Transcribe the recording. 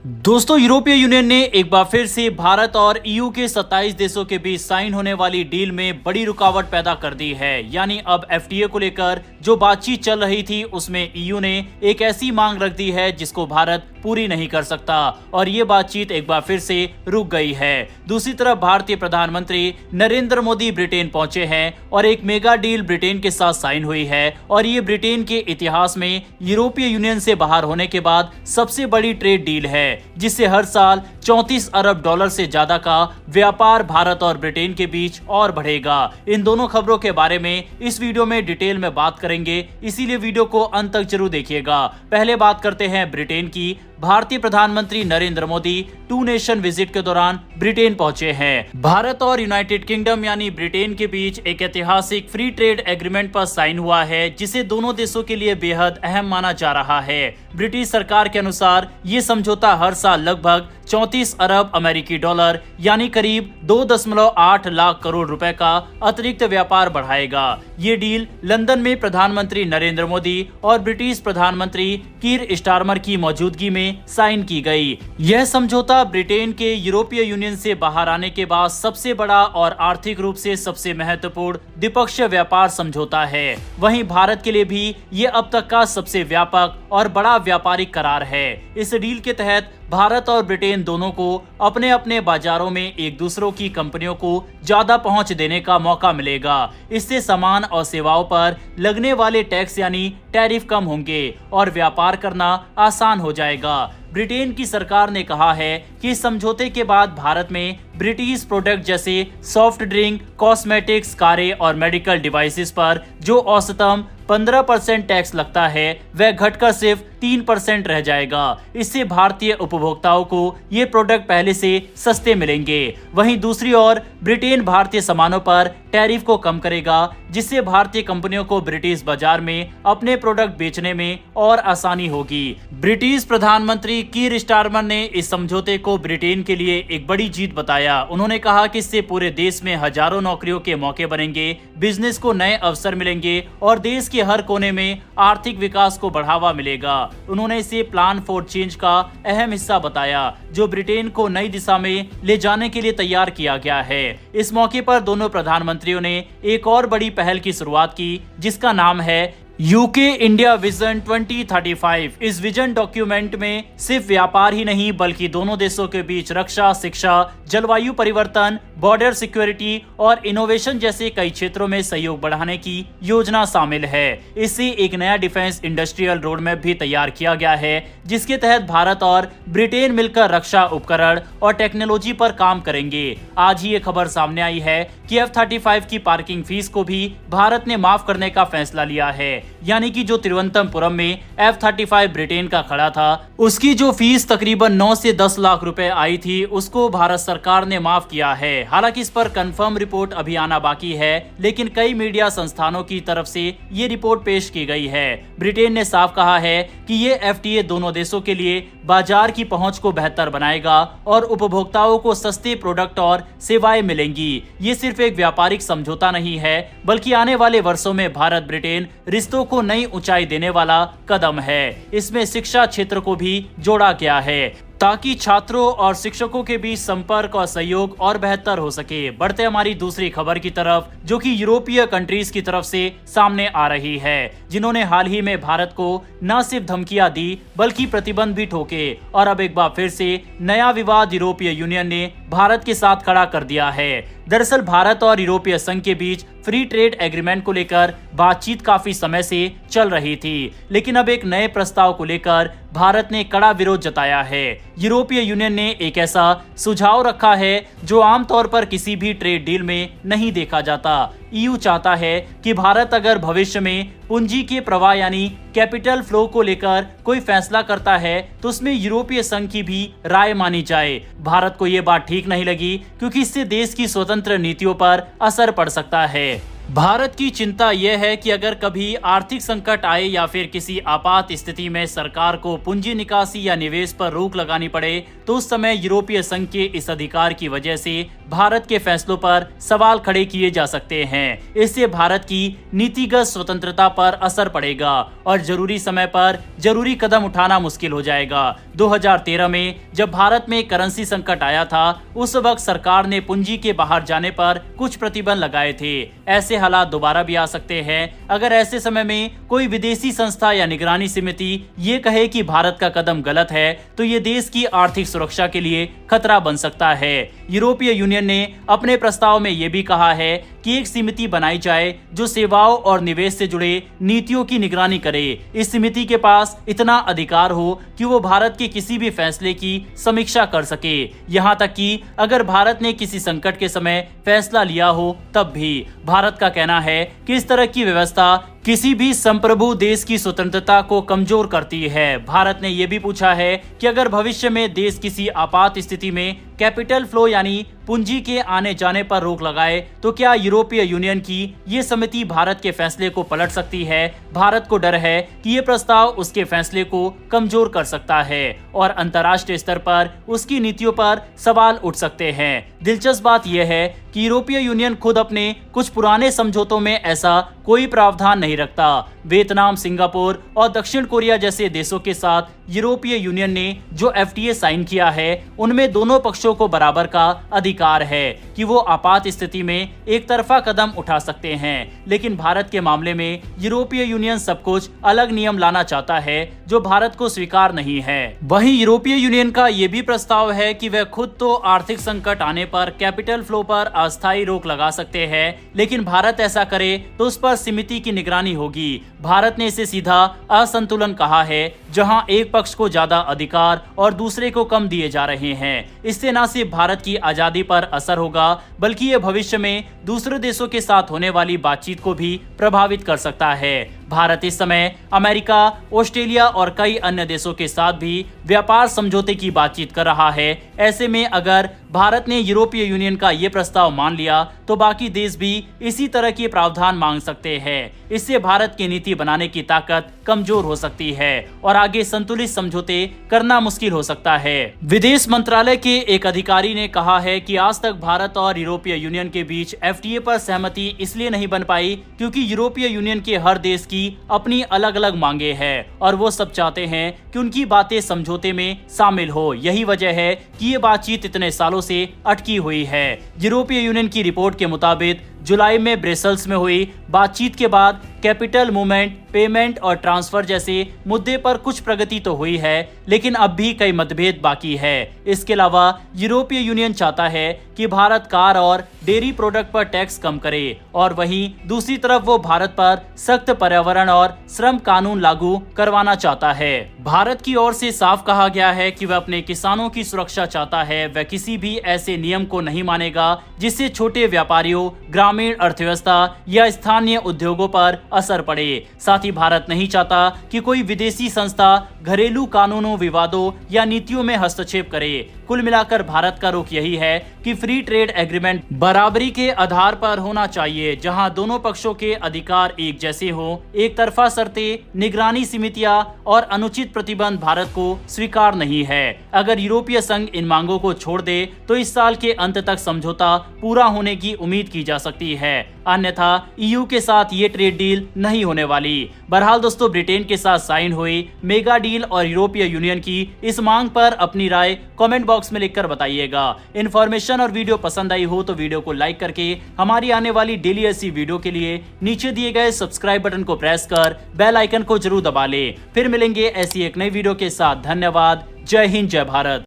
दोस्तों, यूरोपीय यूनियन ने एक बार फिर से भारत और ईयू के 27 देशों के बीच साइन होने वाली डील में बड़ी रुकावट पैदा कर दी है। यानी अब एफटीए को लेकर जो बातचीत चल रही थी उसमें ईयू ने एक ऐसी मांग रख दी है जिसको भारत पूरी नहीं कर सकता और ये बातचीत एक बार फिर से रुक गई है। दूसरी तरफ भारतीय प्रधानमंत्री नरेंद्र मोदी ब्रिटेन पहुंचे हैं और एक मेगा डील ब्रिटेन के साथ साइन हुई है और ये ब्रिटेन के इतिहास में यूरोपीय यूनियन से बाहर होने के बाद सबसे बड़ी ट्रेड डील है, जिससे हर साल 34 अरब डॉलर से ज्यादा का व्यापार भारत और ब्रिटेन के बीच और बढ़ेगा। इन दोनों खबरों के बारे में इस वीडियो में डिटेल में बात करेंगे, इसीलिए वीडियो को अंत तक जरूर देखिएगा। पहले बात करते हैं ब्रिटेन की। भारतीय प्रधानमंत्री नरेंद्र मोदी 2 नेशन विजिट के दौरान ब्रिटेन पहुंचे हैं। भारत और यूनाइटेड किंगडम यानी ब्रिटेन के बीच एक ऐतिहासिक फ्री ट्रेड एग्रीमेंट पर साइन हुआ है, जिसे दोनों देशों के लिए बेहद अहम माना जा रहा है। ब्रिटिश सरकार के अनुसार ये समझौता हर साल लगभग 34 अरब अमेरिकी डॉलर यानी करीब 2.8 लाख करोड़ रुपए का अतिरिक्त व्यापार बढ़ाएगा। ये डील लंदन में प्रधानमंत्री नरेंद्र मोदी और ब्रिटिश प्रधानमंत्री कीर स्टारमर की मौजूदगी में साइन की गई। यह समझौता ब्रिटेन के यूरोपीय यूनियन से बाहर आने के बाद सबसे बड़ा और आर्थिक रूप से सबसे महत्वपूर्ण द्विपक्षीय व्यापार समझौता है। वहीं भारत के लिए भी ये अब तक का सबसे व्यापक और बड़ा व्यापारिक करार है। इस डील के तहत भारत और ब्रिटेन दोनों को अपने अपने बाजारों में एक दूसरों की कंपनियों को ज्यादा पहुंच देने का मौका मिलेगा। इससे सामान और सेवाओं पर लगने वाले टैक्स यानी टैरिफ कम होंगे और व्यापार करना आसान हो जाएगा। ब्रिटेन की सरकार ने कहा है कि इस समझौते के बाद भारत में ब्रिटिश प्रोडक्ट जैसे सॉफ्ट ड्रिंक, कॉस्मेटिक्स, कारें और मेडिकल डिवाइसेस पर जो औसतन 15% टैक्स लगता है वह घटकर सिर्फ 3% रह जाएगा। इससे भारतीय उपभोक्ताओं को ये प्रोडक्ट पहले से सस्ते मिलेंगे। वहीं दूसरी ओर ब्रिटेन भारतीय सामानों पर टैरिफ को कम करेगा, जिससे भारतीय कंपनियों को ब्रिटिश बाजार में अपने प्रोडक्ट बेचने में और आसानी होगी। ब्रिटिश प्रधानमंत्री कीर स्टारमर ने इस समझौते को ब्रिटेन के लिए एक बड़ी जीत बताया। उन्होंने कहा कि इससे पूरे देश में हजारों नौकरियों के मौके बनेंगे, बिजनेस को नए अवसर मिलेंगे और देश के हर कोने में आर्थिक विकास को बढ़ावा मिलेगा। उन्होंने इसे प्लान फॉर चेंज का अहम हिस्सा बताया, जो ब्रिटेन को नई दिशा में ले जाने के लिए तैयार किया गया है। इस मौके पर दोनों प्रधानमंत्रियों ने एक और बड़ी पहल की शुरुआत की, जिसका नाम है यूके इंडिया विजन 2035। इस विजन डॉक्यूमेंट में सिर्फ व्यापार ही नहीं बल्कि दोनों देशों के बीच रक्षा, शिक्षा, जलवायु परिवर्तन, बॉर्डर सिक्योरिटी और इनोवेशन जैसे कई क्षेत्रों में सहयोग बढ़ाने की योजना शामिल है। इससे एक नया डिफेंस इंडस्ट्रियल रोड मैप भी तैयार किया गया है, जिसके तहत भारत और ब्रिटेन मिलकर रक्षा उपकरण और टेक्नोलॉजी पर काम करेंगे। आज ही ये खबर सामने आई है कि F-35 की पार्किंग फीस को भी भारत ने माफ करने का फैसला लिया है। यानी कि जो तिरुवनंतपुरम में F-35 ब्रिटेन का खड़ा था, उसकी जो फीस तकरीबन 9 से 10 लाख रुपए आई थी, उसको भारत सरकार ने माफ किया है। हालांकि इस पर कंफर्म रिपोर्ट अभी आना बाकी है, लेकिन कई मीडिया संस्थानों की तरफ से ये रिपोर्ट पेश की गई है। ब्रिटेन ने साफ कहा है कि ये FTA दोनों देशों के लिए बाजार की पहुंच को बेहतर बनाएगा और उपभोक्ताओं को सस्ते प्रोडक्ट और सेवाएं मिलेंगी। ये सिर्फ एक व्यापारिक समझौता नहीं है, बल्कि आने वाले वर्षों में भारत ब्रिटेन रिश्तों को नई ऊंचाई देने वाला कदम है। इसमें शिक्षा क्षेत्र को भी जोड़ा गया है ताकि छात्रों और शिक्षकों के बीच संपर्क और सहयोग और बेहतर हो सके। बढ़ते हमारी दूसरी खबर की तरफ, जो कि यूरोपीय कंट्रीज की तरफ से सामने आ रही है, जिन्होंने हाल ही में भारत को न सिर्फ धमकियां दी बल्कि प्रतिबंध भी ठोके और अब एक बार फिर से नया विवाद यूरोपीय यूनियन ने भारत के साथ खड़ा कर दिया है। दरअसल भारत और यूरोपीय संघ के बीच फ्री ट्रेड एग्रीमेंट को लेकर बातचीत काफी समय से चल रही थी, लेकिन अब एक नए प्रस्ताव को लेकर भारत ने कड़ा विरोध जताया है। यूरोपीय यूनियन ने एक ऐसा सुझाव रखा है जो आमतौर पर किसी भी ट्रेड डील में नहीं देखा जाता। ईयू चाहता है कि भारत अगर भविष्य में पूंजी के प्रवाह यानी कैपिटल फ्लो को लेकर कोई फैसला करता है तो उसमें यूरोपीय संघ की भी राय मानी जाए। भारत को ये बात ठीक नहीं लगी, क्योंकि इससे देश की स्वतंत्र नीतियों पर असर पड़ सकता है। भारत की चिंता यह है कि अगर कभी आर्थिक संकट आए या फिर किसी आपात स्थिति में सरकार को पूंजी निकासी या निवेश पर रोक लगानी पड़े तो उस समय यूरोपीय संघ के इस अधिकार की वजह से भारत के फैसलों पर सवाल खड़े किए जा सकते हैं। इससे भारत की नीतिगत स्वतंत्रता पर असर पड़ेगा और जरूरी समय पर जरूरी कदम उठाना मुश्किल हो जाएगा। 2013 में जब भारत में करेंसी संकट आया था उस वक्त सरकार ने पूंजी के बाहर जाने पर कुछ प्रतिबंध लगाए थे। ऐसे हालात दोबारा भी आ सकते हैं अगर ऐसे समय में कोई विदेशी संस्था या निगरानी समिति ये कहे कि भारत का कदम गलत है तो ये देश की आर्थिक सुरक्षा के लिए खतरा बन सकता है। यूरोपीय यूनियन ने अपने प्रस्ताव में ये भी कहा है कि एक समिति बनाई जाए जो सेवाओं और निवेश से जुड़े नीतियों की निगरानी करे। इस समिति के पास इतना अधिकार हो कि वो भारत के किसी भी फैसले की समीक्षा कर सके, यहाँ तक कि अगर भारत ने किसी संकट के समय फैसला लिया हो तब भी। भारत का कहना है कि इस तरह की व्यवस्था किसी भी संप्रभु देश की स्वतंत्रता को कमजोर करती है। भारत ने यह भी पूछा है कि अगर भविष्य में देश किसी आपात स्थिति में कैपिटल फ्लो यानी पूंजी के आने जाने पर रोक लगाए तो क्या यूरोपीय यूनियन की ये समिति भारत के फैसले को पलट सकती है। भारत को डर है कि ये प्रस्ताव उसके फैसले को कमजोर कर सकता है और अंतर्राष्ट्रीय स्तर पर उसकी नीतियों पर सवाल उठ सकते हैं। दिलचस्प बात यह है कि यूरोपीय यूनियन खुद अपने कुछ पुराने समझौतों में ऐसा कोई प्रावधान नहीं रखता। वियतनाम, सिंगापुर और दक्षिण कोरिया जैसे देशों के साथ यूरोपीय यूनियन ने जो FTA साइन किया है उनमें दोनों पक्षों को बराबर का अधिकार है कि वो आपात स्थिति में एक तरफा कदम उठा सकते हैं। लेकिन भारत के मामले में यूरोपीय यूनियन सब कुछ अलग नियम लाना चाहता है जो भारत को स्वीकार नहीं है। वहीं यूरोपीय यूनियन का ये भी प्रस्ताव है कि वह खुद तो आर्थिक संकट आने पर कैपिटल फ्लो पर अस्थायी रोक लगा सकते हैं, लेकिन भारत ऐसा करे तो उस पर समिति की निगरानी होगी। भारत ने इसे सीधा असंतुलन कहा है जहां एक पक्ष को ज्यादा अधिकार और दूसरे को कम दिए जा रहे हैं। इससे न सिर्फ भारत की आजादी पर असर होगा बल्कि ये भविष्य में दूसरे देशों के साथ होने वाली बातचीत को भी प्रभावित कर सकता है। भारत इस समय अमेरिका, ऑस्ट्रेलिया और कई अन्य देशों के साथ भी व्यापार समझौते की बातचीत कर रहा है। ऐसे में अगर भारत ने यूरोपीय यूनियन का ये प्रस्ताव मान लिया तो बाकी देश भी इसी तरह के प्रावधान मांग सकते हैं। इससे भारत की नीति बनाने की ताकत कमजोर हो सकती है और आगे संतुलित समझौते करना मुश्किल हो सकता है। विदेश मंत्रालय के एक अधिकारी ने कहा है कि आज तक भारत और यूरोपीय यूनियन के बीच FTA पर सहमति इसलिए नहीं बन पाई क्योंकि यूरोपीय यूनियन के हर देश की अपनी अलग अलग मांगे हैं और वो सब चाहते हैं कि उनकी बातें समझौते में शामिल हो। यही वजह है कि ये बातचीत इतने सालों से अटकी हुई है। यूरोपीय यूनियन की रिपोर्ट के मुताबिक जुलाई में ब्रसेल्स में हुई बातचीत के बाद कैपिटल मूवमेंट, पेमेंट और ट्रांसफर जैसे मुद्दे पर कुछ प्रगति तो हुई है, लेकिन अब भी कई मतभेद बाकी है। इसके अलावा यूरोपीय यूनियन चाहता है कि भारत कार और डेयरी प्रोडक्ट पर टैक्स कम करे और वहीं दूसरी तरफ वो भारत पर सख्त पर्यावरण और श्रम कानून लागू करवाना चाहता है। भारत की ओर से साफ कहा गया है कि वह अपने किसानों की सुरक्षा चाहता है। वह किसी भी ऐसे नियम को नहीं मानेगा जिससे छोटे व्यापारियों, ग्रामीण अर्थव्यवस्था या स्थानीय उद्योगों पर असर पड़े। साथ ही भारत नहीं चाहता कि कोई विदेशी संस्था घरेलू कानूनों, विवादों या नीतियों में हस्तक्षेप करे। कुल मिलाकर भारत का रुख यही है कि फ्री ट्रेड एग्रीमेंट बराबरी के आधार पर होना चाहिए, जहां दोनों पक्षों के अधिकार एक जैसे हो। एक तरफा शर्तें, निगरानी समितियां और अनुचित प्रतिबंध भारत को स्वीकार नहीं है। अगर यूरोपीय संघ इन मांगों को छोड़ दे तो इस साल के अंत तक समझौता पूरा होने की उम्मीद की जा सकती है, अन्यथा EU के साथ ये ट्रेड डील नहीं होने वाली। बहरहाल दोस्तों, ब्रिटेन के साथ साइन हुई मेगा डील और यूरोपीय यूनियन की इस मांग पर अपनी राय कमेंट बॉक्स में लिखकर बताइएगा। इन्फॉर्मेशन और वीडियो पसंद आई हो तो वीडियो को लाइक करके हमारी आने वाली डेली ऐसी वीडियो के लिए नीचे दिए गए सब्सक्राइब बटन को प्रेस कर बेल आइकन को जरूर दबा ले। फिर मिलेंगे ऐसी एक नई वीडियो के साथ। धन्यवाद। जय हिंद, जय भारत।